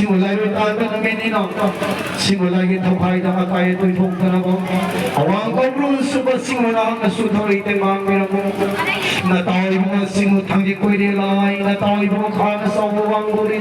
Simulai ro ta ta nang ni no simulai ki thai da ka kai tu thong ta na ko awang ko ru su ba simula na su thori te mang me ko na tai mo simu thang di koi de lai na tai mo kha na so wang go ri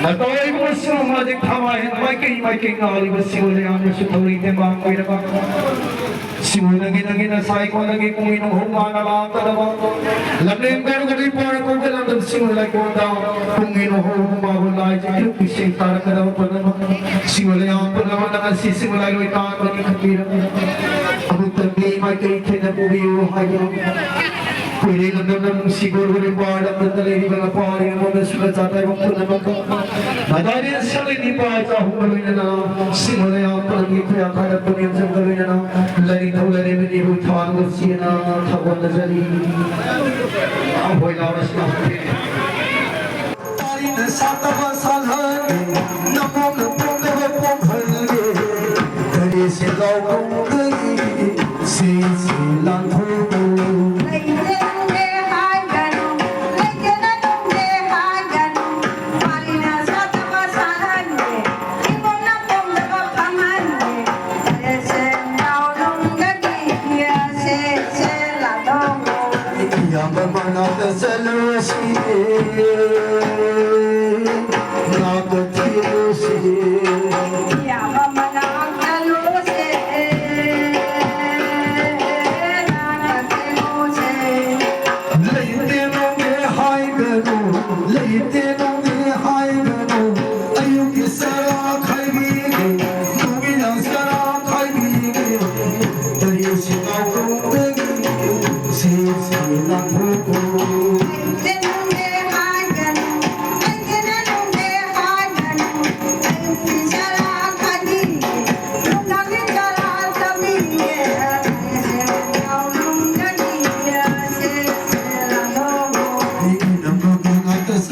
na tai mo simu ma de thama he mai ke ngali ba simula na su thori te mang me ko Simula lagi na sai ko lagi kung inuhong mana lang ka naman Lamlim pero kadi para ko ka lang ng simula ko daw Kung inuhong mahulay Yung ising para ka daw pa naman Simula yung pa naman nakasisimula yung itaan maging kapirang Ang tabi may kaitin na bumiuhay yung Pwede lang naman siguro rin parang natali mga pari ng mga sulat sa tayo po naman ka Madali ang salit ni pa sa humaloy na na Simula yung palang ipaya kaya po niyan sa humaloy na na Lari daw lari mini hutawan ko siya na tawag na sali Ang boy lawas na Tari na sa tabasalhan Namong na pong halge Kari sigaw kong kari Sisilang hubo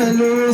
Hello,